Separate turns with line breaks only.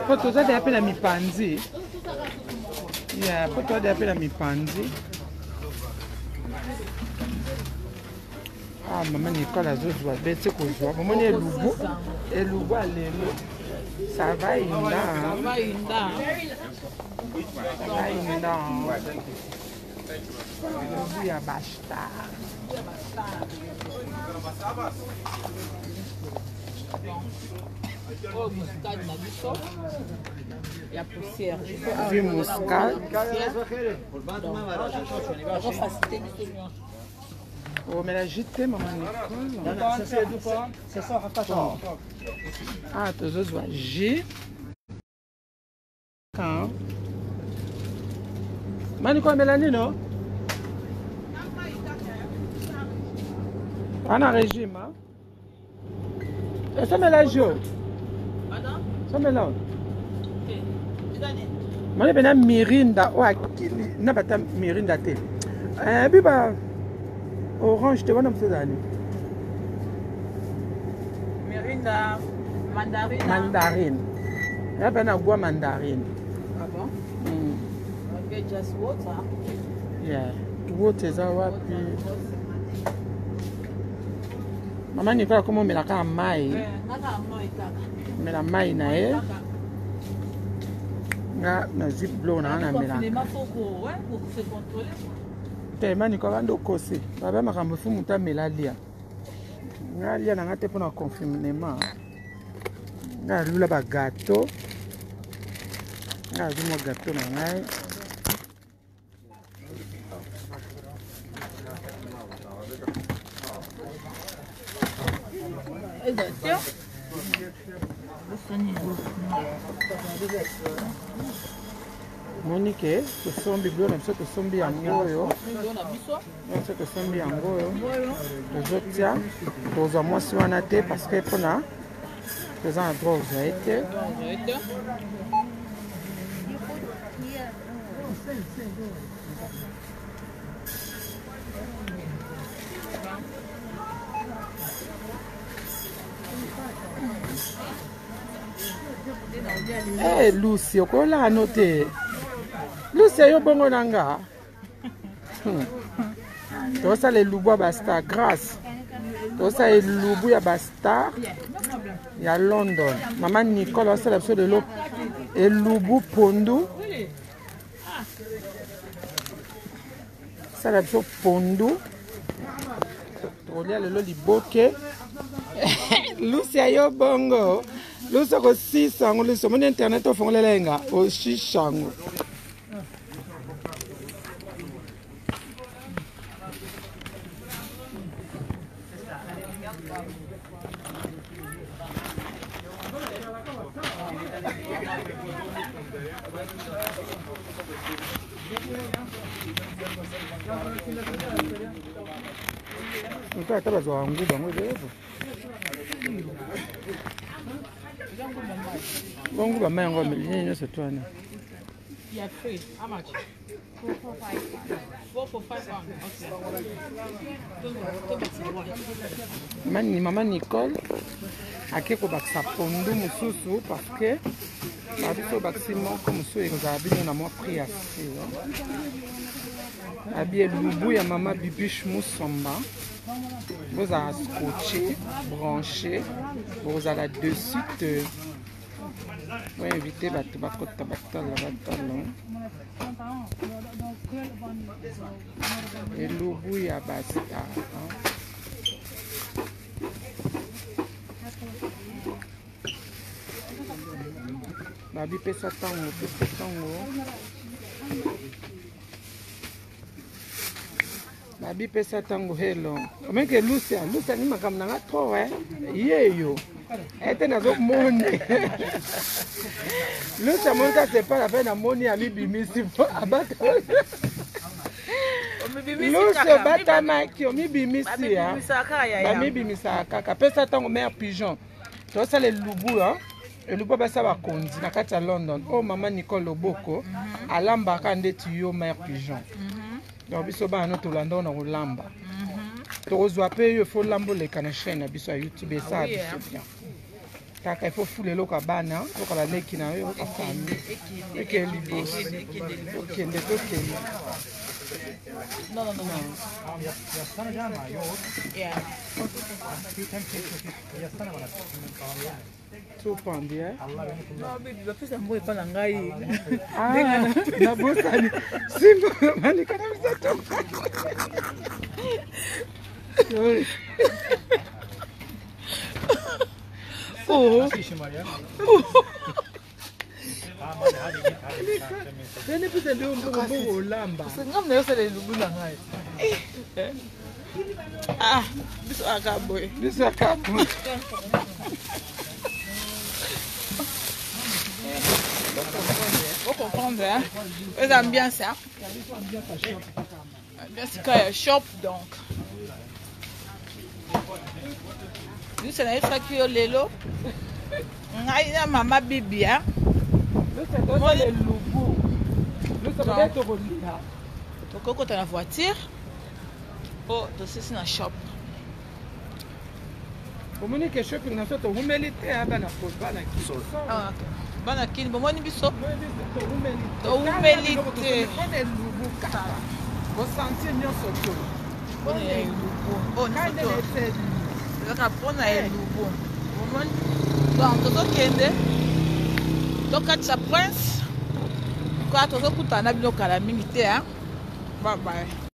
Poto za de la mipanzi. Yeah, poto de la mipanzi. Ah, maman Nicole a joué à bête qu'on joue. Maman est loup. Et loup à l'élo. Ça va une dent. Ça va une dent. Ça va une dent. Il y a basta.
Oh, muscade na biso. Il y a poussière.
Du muscade.
On va faciliter biso.
Oh, mais la JT, maman Nicole.
C'est ça, pas.
Ah, tu as joué J. Quand? Manicole Mélanie, non? On a régime, hein? Et ça me l'a joué.
Madame?
Ça me l'a.
Ok.
Je vais faire mirinda. Je vais faire mirinda. Et puis, orange, tu vois, comme ça.
Mirinda, mandarine.
Mandarine. Je vais faire mandarine.
Ah bon? Okay, just water.
Yeah. Water is our. Maman Nicole, comment on met la maille? Mais la maille, na zip blow na na mela. Tellement Nicole ando kosi. Baba makambo fu muta melalia. Ngalia na ngate pona confinement. Na lula ba gâteau. Na zumo gâteau na ngai. Monique, tu sombi bleu, même ça tu sombi angoyo. Ça tu sombi angoyo. Les autres tiens, tu as moi si on a été parce que pour na, tu as un droit aux été. Eh, Lucy, ko la note. Lucy yo bongo nanga. To sa le lubu basta grâce. To sa le lubu ya basta ya London. Maman Nicole sa la de l'eau et lubu pondu. Ça la pondu. To lia le liboke. Lucy yo bongo. Lucy ko 600 Lucy mon internet au fond lenga au 600. Nka ataba zo wangu bango devo. Bongo ba mango milini c'est toi na.
Yeah, free. How much? 4 for 5. 4 for 5 pounds.
Okay. Maman Nicole akeko baksa pondu mususu parce que ba biso baksimo comme so ezabino na moi prix assez. Abi lubu ya maman Bibiche Moussamba. Vous avez scotché, branché, vous avez de suite. Vous invitez la et l'oubou ya basta. Babi pesa tango, pesa tango. Babi pesa tango hello. Comment que Lucia ni makam nanga trop hein. Yeyo. Était dans le monde. Lucia mon cas c'est pas la peine à moni à mi bimisi abattre. Lucia bata maki mi bimisi hein. Ba mi bimisa kaka pesa tango mère pigeon. To ça le lubu hein. Le lubu ba ça va kondi na kati ya London. Oh maman Nicole Loboko alamba ka ndeti yo mère pigeon. donc biso bana tolanda na kolamba tokozwa pe yo fo lambo leka na chaîne na biso ya YouTube esa biso bien kaka il faut fouler loka bana loka la leki na yo ka famille eke liboso okende tokende
No. Yeah.
tout pendu hein
No, baby, the first time we call ngai.
na bosani simba mani kana bisato oh Vene pesa ndio mbongo olamba.
Ngam na yosele lubula ngai. Biso akaboy.
Biso akaboy.
Vous comprenez, hein? Les ambiances, hein? Ambiance quand il y a shop, donc. Nous, c'est la fois que l'élo. On a une maman bibi, hein?
Nous, c'est dans le logo. Nous, c'est dans le logo.
Donc, quand on a la voiture, oh, c'est un shop.
Vous avez que shopping na soto humilité abana ko bana kiso.
Ah, ok. Bana kini bomoni biso.
To
humilité.
On est lubu kata. Vous sentez bien soto.
On est lubu. On est soto. Zaka pona e lubu. Bomoni. Donc toto kende. Donc ça prince. Kwa toto kutana bino kala mingi te hein. Bye bye.